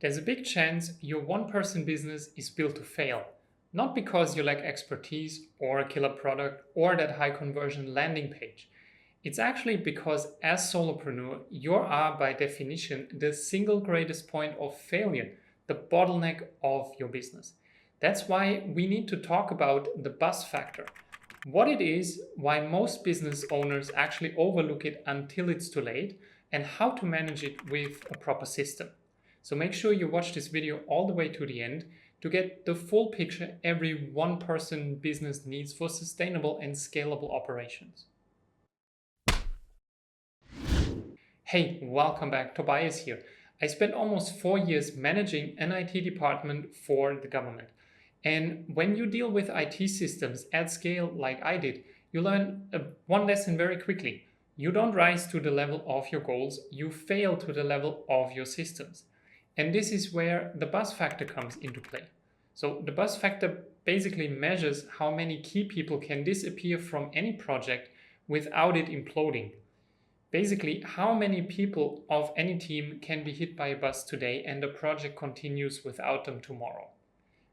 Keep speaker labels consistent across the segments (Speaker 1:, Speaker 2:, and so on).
Speaker 1: There's a big chance your one-person business is built to fail, not because you lack expertise or a killer product or that high conversion landing page. It's actually because as solopreneur, you are by definition the single greatest point of failure, the bottleneck of your business. That's why we need to talk about the buzz factor. What it is, why most business owners actually overlook it until it's too late, and how to manage it with a proper system. So make sure you watch this video all the way to the end to get the full picture every one-person business needs for sustainable and scalable operations. Hey, welcome back, Tobias here. I spent almost 4 years managing an IT department for the government. And when you deal with IT systems at scale like I did, you learn one lesson very quickly. You don't rise to the level of your goals, you fail to the level of your systems. And this is where the buzz factor comes into play. So the buzz factor basically measures how many key people can disappear from any project without it imploding. Basically, how many people of any team can be hit by a buzz today and the project continues without them tomorrow.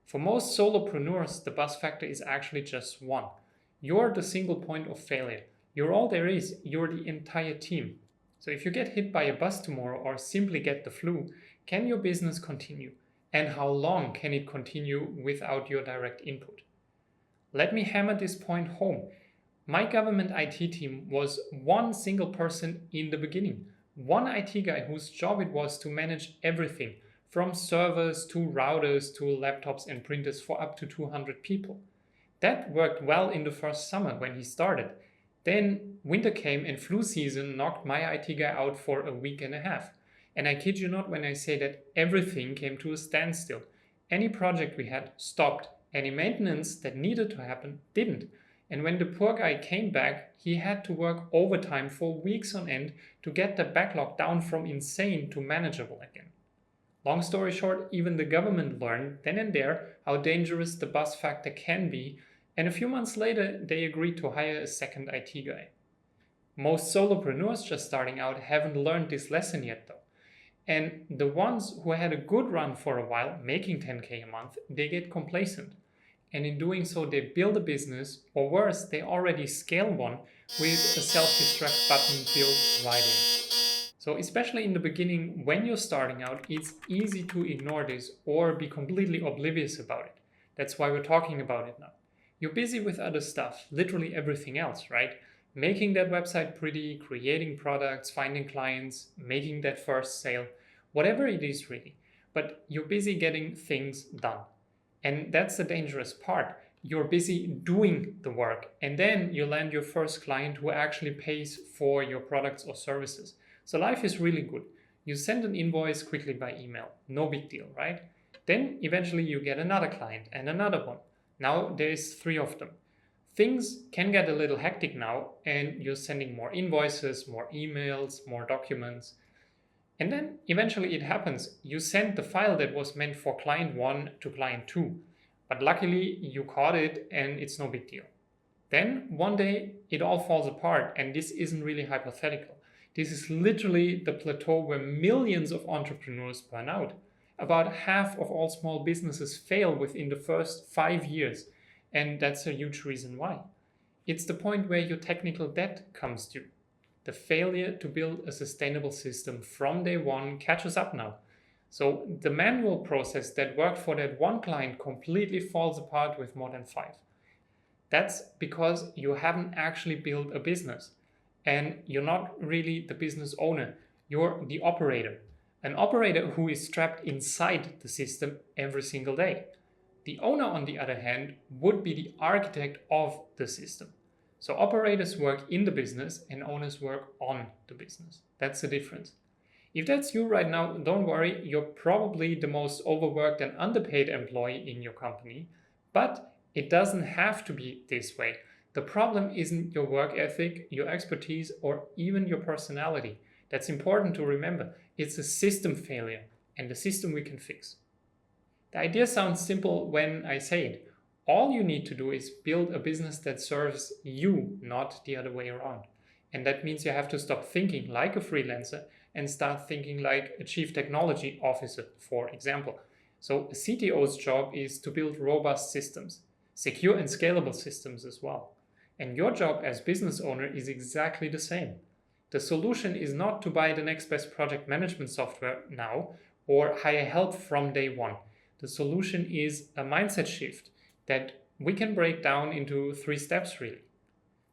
Speaker 1: For most solopreneurs, the buzz factor is actually just 1. You're the single point of failure. You're all there is. You're the entire team. So if you get hit by a buzz tomorrow or simply get the flu, can your business continue? And how long can it continue without your direct input? Let me hammer this point home. My government IT team was one single person in the beginning. One IT guy whose job it was to manage everything, from servers to routers to laptops and printers for up to 200 people. That worked well in the first summer when he started. Then winter came and flu season knocked my IT guy out for a week and a half. And I kid you not when I say that everything came to a standstill. Any project we had stopped. Any maintenance that needed to happen didn't. And when the poor guy came back, he had to work overtime for weeks on end to get the backlog down from insane to manageable again. Long story short, even the government learned then and there how dangerous the buzz factor can be, and a few months later they agreed to hire a second IT guy. Most solopreneurs just starting out haven't learned this lesson yet though. And the ones who had a good run for a while, making 10K a month, they get complacent. And in doing so, they build a business, or worse, they already scale one with a self-destruct button built right in. So especially in the beginning, when you're starting out, it's easy to ignore this or be completely oblivious about it. That's why we're talking about it now. You're busy with other stuff, literally everything else, right? Making that website pretty, creating products, finding clients, making that first sale, whatever it is really. But you're busy getting things done. And that's the dangerous part. You're busy doing the work, and then you land your first client who actually pays for your products or services. So life is really good. You send an invoice quickly by email. No big deal, right? Then eventually you get another client and another one. Now there's 3 of them. Things can get a little hectic now, and you're sending more invoices, more emails, more documents. And then eventually it happens. You send the file that was meant for client 1 to client 2. But luckily you caught it and it's no big deal. Then one day it all falls apart, and this isn't really hypothetical. This is literally the plateau where millions of entrepreneurs burn out. About half of all small businesses fail within the first 5 years. And that's a huge reason why. It's the point where your technical debt comes due. The failure to build a sustainable system from day one catches up now. So the manual process that worked for that one client completely falls apart with more than 5. That's because you haven't actually built a business. And you're not really the business owner. You're the operator. An operator who is trapped inside the system every single day. The owner, on the other hand, would be the architect of the system. So operators work in the business and owners work on the business. That's the difference. If that's you right now, don't worry, you're probably the most overworked and underpaid employee in your company, but it doesn't have to be this way. The problem isn't your work ethic, your expertise, or even your personality. That's important to remember. It's a system failure, and the system we can fix. The idea sounds simple when I say it. All you need to do is build a business that serves you, not the other way around. And that means you have to stop thinking like a freelancer, and start thinking like a chief technology officer, for example. So a CTO's job is to build robust systems, secure and scalable systems as well. And your job as business owner is exactly the same. The solution is not to buy the next best project management software now or hire help from day one. The solution is a mindset shift that we can break down into 3 steps really.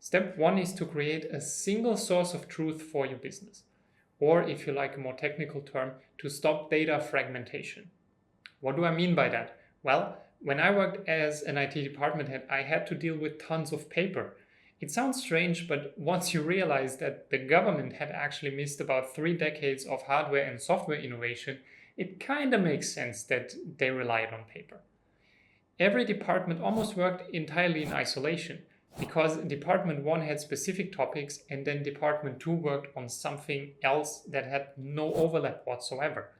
Speaker 1: Step 1 is to create a single source of truth for your business. Or if you like a more technical term, to stop data fragmentation. What do I mean by that? Well, when I worked as an IT department head, I had to deal with tons of paper. It sounds strange, but once you realize that the government had actually missed about 3 decades of hardware and software innovation, it kind of makes sense that they relied on paper. Every department almost worked entirely in isolation because Department 1 had specific topics and then Department 2 worked on something else that had no overlap whatsoever.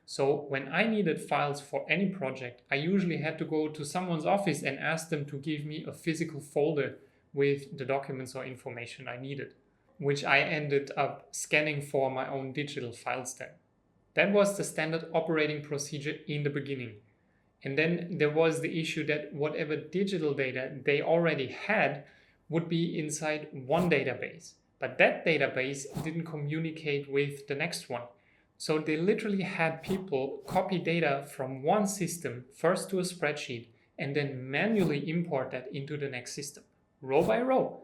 Speaker 1: So when I needed files for any project, I usually had to go to someone's office and ask them to give me a physical folder with the documents or information I needed, which I ended up scanning for my own digital files then. That was the standard operating procedure in the beginning. And then there was the issue that whatever digital data they already had would be inside one database. But that database didn't communicate with the next one. So they literally had people copy data from one system first to a spreadsheet and then manually import that into the next system, row by row.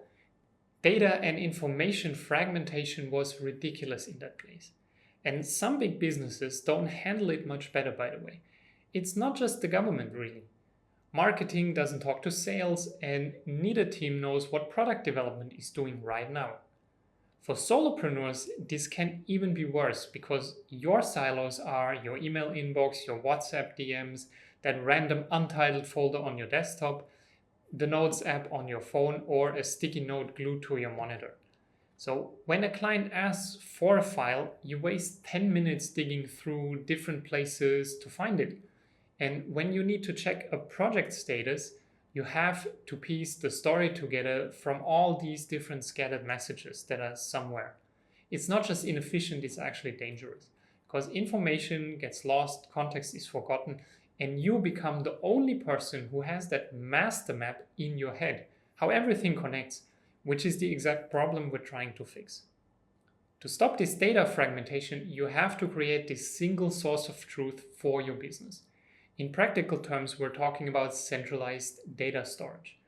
Speaker 1: Data and information fragmentation was ridiculous in that place. And some big businesses don't handle it much better, by the way. It's not just the government, really. Marketing doesn't talk to sales, and neither team knows what product development is doing right now. For solopreneurs, this can even be worse because your silos are your email inbox, your WhatsApp DMs, that random untitled folder on your desktop, the Notes app on your phone, or a sticky note glued to your monitor. So when a client asks for a file, you waste 10 minutes digging through different places to find it. And when you need to check a project status, you have to piece the story together from all these different scattered messages that are somewhere. It's not just inefficient, it's actually dangerous because information gets lost, context is forgotten, and you become the only person who has that master map in your head, how everything connects, which is the exact problem we're trying to fix. To stop this data fragmentation, you have to create this single source of truth for your business. In practical terms, we're talking about centralized data storage.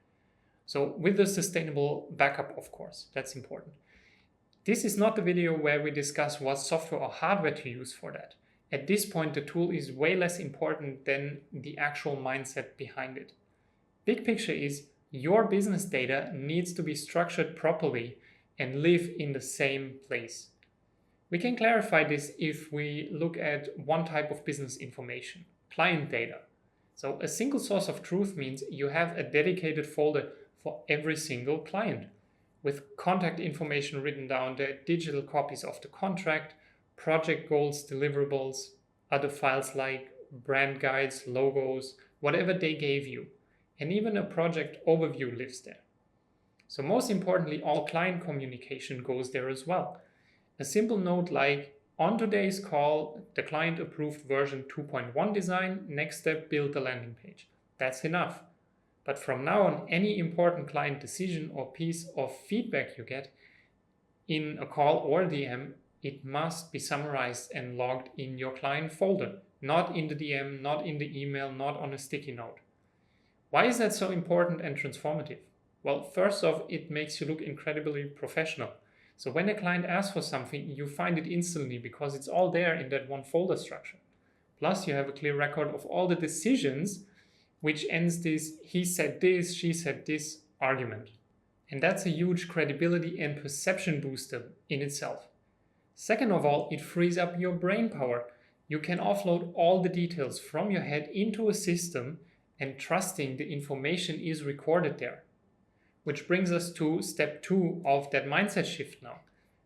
Speaker 1: So with the sustainable backup, of course, that's important. This is not the video where we discuss what software or hardware to use for that. At this point, the tool is way less important than the actual mindset behind it. Big picture is your business data needs to be structured properly and live in the same place. We can clarify this if we look at one type of business information. Client data. So a single source of truth means you have a dedicated folder for every single client with contact information written down there, digital copies of the contract, project goals, deliverables, other files like brand guides, logos, whatever they gave you, and even a project overview lives there. So most importantly, all client communication goes there as well. A simple note like, on today's call, the client approved version 2.1 design. Next step, build the landing page. That's enough. But from now on, any important client decision or piece of feedback you get in a call or DM, it must be summarized and logged in your client folder, not in the DM, not in the email, not on a sticky note. Why is that so important and transformative? Well, first off, it makes you look incredibly professional. So when a client asks for something, you find it instantly because it's all there in that one folder structure. Plus, you have a clear record of all the decisions, which ends this he said this, she said this argument. And that's a huge credibility and perception booster in itself. Second of all, it frees up your brain power. You can offload all the details from your head into a system and trusting the information is recorded there. Which brings us to step 2 of that mindset shift now.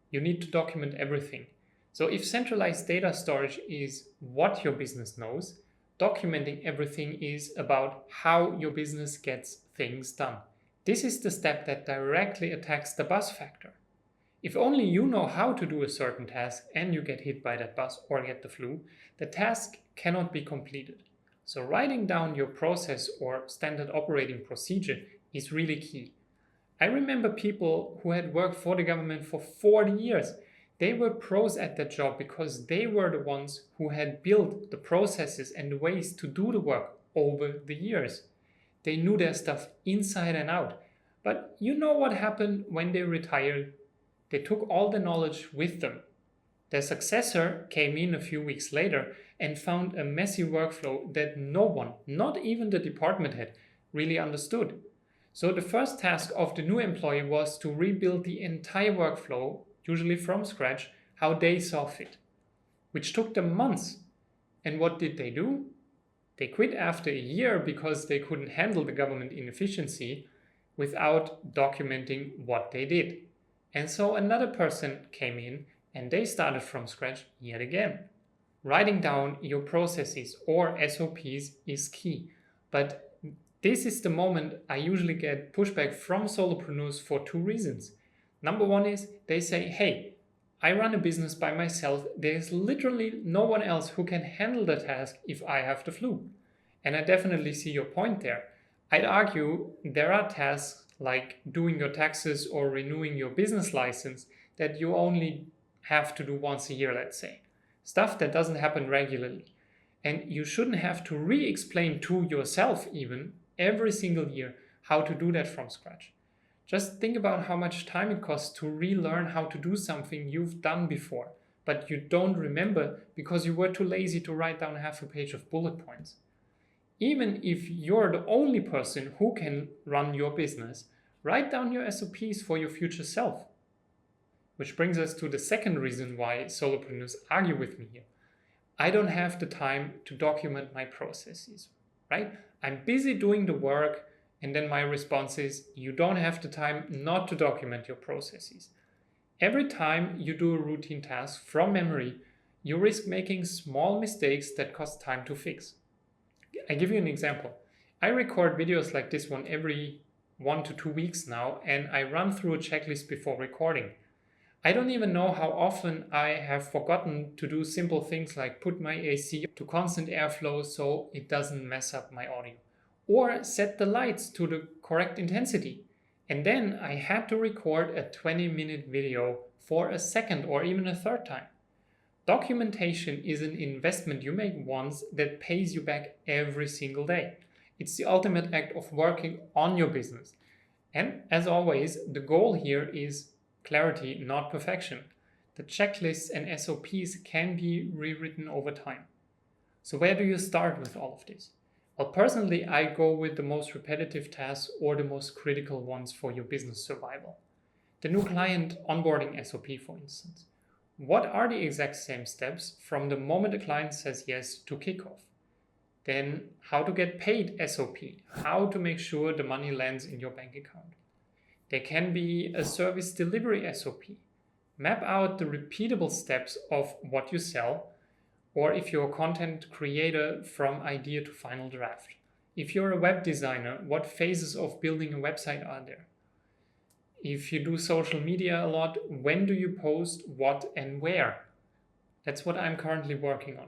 Speaker 1: You need to document everything. So if centralized data storage is what your business knows, documenting everything is about how your business gets things done. This is the step that directly attacks the buzz factor. If only you know how to do a certain task and you get hit by that bus or get the flu, the task cannot be completed. So writing down your process or standard operating procedure is really key. I remember people who had worked for the government for 40 years. They were pros at that job because they were the ones who had built the processes and the ways to do the work over the years. They knew their stuff inside and out. But you know what happened when they retired? They took all the knowledge with them. Their successor came in a few weeks later and found a messy workflow that no one, not even the department head, really understood. So the first task of the new employee was to rebuild the entire workflow, usually from scratch, how they saw fit, which took them months. And what did they do? They quit after a year because they couldn't handle the government inefficiency without documenting what they did. And so another person came in and they started from scratch yet again. Writing down your processes or SOPs is key, but this is the moment I usually get pushback from solopreneurs for two reasons. Number one is they say, hey, I run a business by myself. There's literally no one else who can handle the task if I have the flu. And I definitely see your point there. I'd argue there are tasks like doing your taxes or renewing your business license that you only have to do once a year, let's say. Stuff that doesn't happen regularly. And you shouldn't have to re-explain to yourself even every single year how to do that from scratch. Just think about how much time it costs to relearn how to do something you've done before, but you don't remember because you were too lazy to write down half a page of bullet points. Even if you're the only person who can run your business, write down your SOPs for your future self. Which brings us to the second reason why solopreneurs argue with me here. I don't have the time to document my processes, right? I'm busy doing the work, and then my response is, you don't have the time not to document your processes. Every time you do a routine task from memory, you risk making small mistakes that cost time to fix. I give you an example. I record videos like this one every 1 to 2 weeks now, and I run through a checklist before recording. I don't even know how often I have forgotten to do simple things like put my AC to constant airflow so it doesn't mess up my audio, or set the lights to the correct intensity. And then I had to record a 20-minute video for a second or even a third time. Documentation is an investment you make once that pays you back every single day. It's the ultimate act of working on your business. And as always, the goal here is clarity, not perfection. The checklists and SOPs can be rewritten over time. So where do you start with all of this? Well, personally, I go with the most repetitive tasks or the most critical ones for your business survival. The new client onboarding SOP, for instance. What are the exact same steps from the moment a client says yes to kickoff? Then how to get paid SOP, how to make sure the money lands in your bank account. There can be a service delivery SOP. Map out the repeatable steps of what you sell, or if you're a content creator, from idea to final draft. If you're a web designer, what phases of building a website are there? If you do social media a lot, when do you post, what and where? That's what I'm currently working on.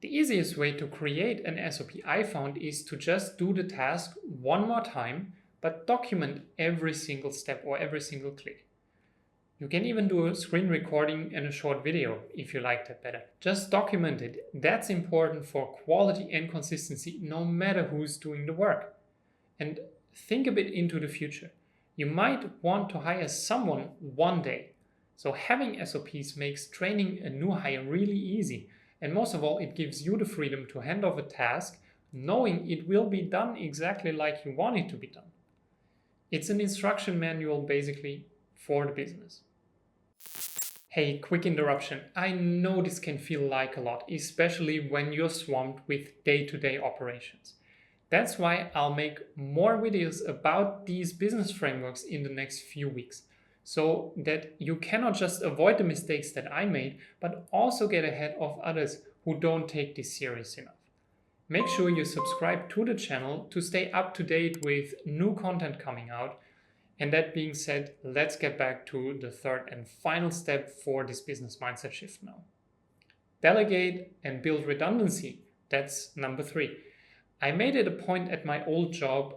Speaker 1: The easiest way to create an SOP I found is to just do the task one more time, but document every single step or every single click. You can even do a screen recording and a short video if you like that better. Just document it. That's important for quality and consistency no matter who's doing the work. And think a bit into the future. You might want to hire someone one day. So having SOPs makes training a new hire really easy. And most of all, it gives you the freedom to hand off a task knowing it will be done exactly like you want it to be done. It's an instruction manual basically for the business. Hey, quick interruption. I know this can feel like a lot, especially when you're swamped with day-to-day operations. That's why I'll make more videos about these business frameworks in the next few weeks, so that you cannot just avoid the mistakes that I made, but also get ahead of others who don't take this serious enough. Make sure you subscribe to the channel to stay up to date with new content coming out. And that being said, let's get back to the third and final step for this business mindset shift now. Delegate and build redundancy. That's number 3. I made it a point at my old job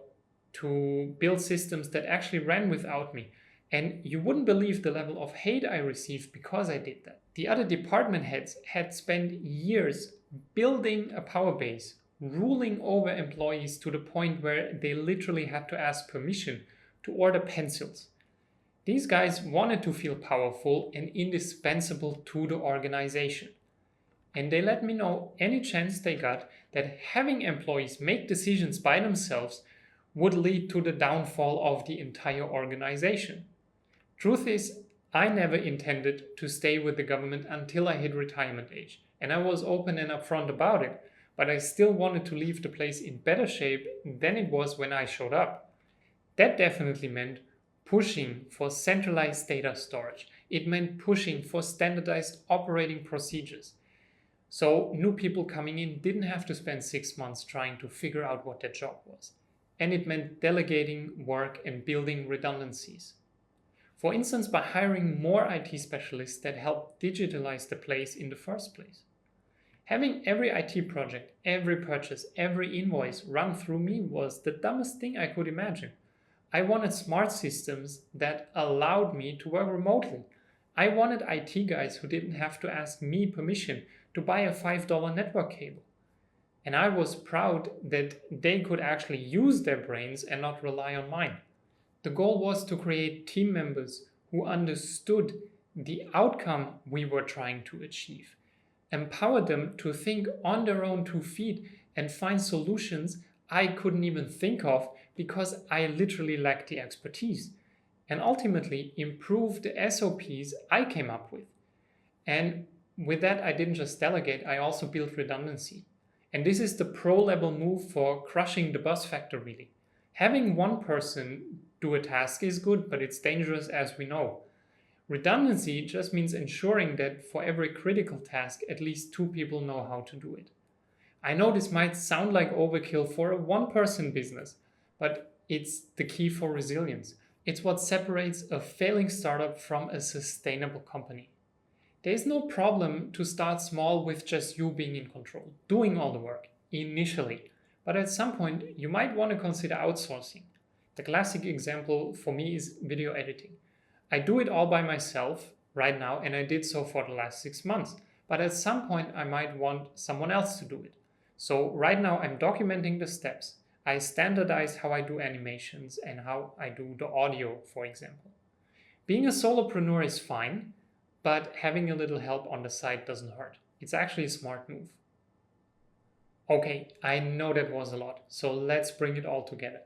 Speaker 1: to build systems that actually ran without me. And you wouldn't believe the level of hate I received because I did that. The other department heads had spent years building a power base, ruling over employees to the point where they literally had to ask permission to order pencils. These guys wanted to feel powerful and indispensable to the organization. And they let me know any chance they got that having employees make decisions by themselves would lead to the downfall of the entire organization. Truth is, I never intended to stay with the government until I hit retirement age, and I was open and upfront about it, but I still wanted to leave the place in better shape than it was when I showed up. That definitely meant pushing for centralized data storage. It meant pushing for standardized operating procedures. So new people coming in didn't have to spend 6 months trying to figure out what their job was. And it meant delegating work and building redundancies. For instance, by hiring more IT specialists that help digitalize the place in the first place. Having every IT project, every purchase, every invoice run through me was the dumbest thing I could imagine. I wanted smart systems that allowed me to work remotely. I wanted IT guys who didn't have to ask me permission to buy a $5 network cable. And I was proud that they could actually use their brains and not rely on mine. The goal was to create team members who understood the outcome we were trying to achieve, empower them to think on their own 2 feet and find solutions I couldn't even think of because I literally lacked the expertise, and ultimately improve the SOPs I came up with. And with that, I didn't just delegate, I also built redundancy. And this is the pro-level move for crushing the buzz factor, really. Having one person do a task is good, but it's dangerous, as we know. Redundancy just means ensuring that for every critical task, at least 2 people know how to do it. I know this might sound like overkill for a one-person business, but it's the key for resilience. It's what separates a failing startup from a sustainable company. There's no problem to start small with just you being in control, doing all the work initially. But at some point, you might want to consider outsourcing. The classic example for me is video editing. I do it all by myself right now, and I did so for the last 6 months. But at some point, I might want someone else to do it. So right now, I'm documenting the steps. I standardize how I do animations and how I do the audio, for example. Being a solopreneur is fine, but having a little help on the side doesn't hurt. It's actually a smart move. Okay, I know that was a lot, so let's bring it all together.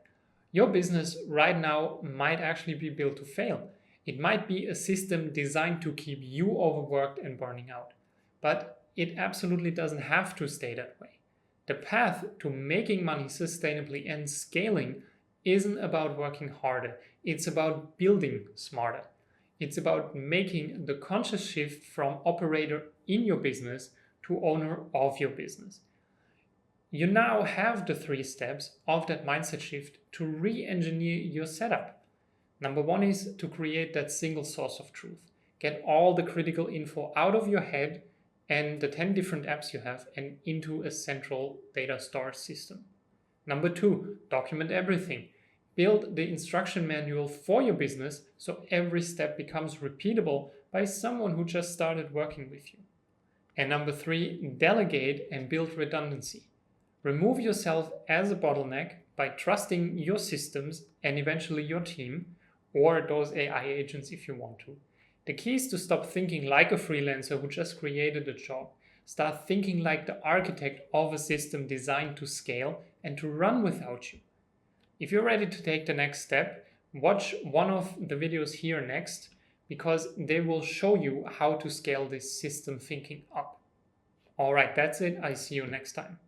Speaker 1: Your business right now might actually be built to fail. It might be a system designed to keep you overworked and burning out, but it absolutely doesn't have to stay that way. The path to making money sustainably and scaling isn't about working harder, it's about building smarter. It's about making the conscious shift from operator in your business to owner of your business. You now have the 3 steps of that mindset shift to re-engineer your setup. Number 1 is to create that single source of truth. Get all the critical info out of your head and the 10 different apps you have and into a central data storage system. Number 2, document everything. Build the instruction manual for your business so every step becomes repeatable by someone who just started working with you. And number 3, delegate and build redundancy. Remove yourself as a bottleneck by trusting your systems and eventually your team, or those AI agents if you want to. The key is to stop thinking like a freelancer who just created a job. Start thinking like the architect of a system designed to scale and to run without you. If you're ready to take the next step, watch one of the videos here next, because they will show you how to scale this system thinking up. All right, that's it. I see you next time.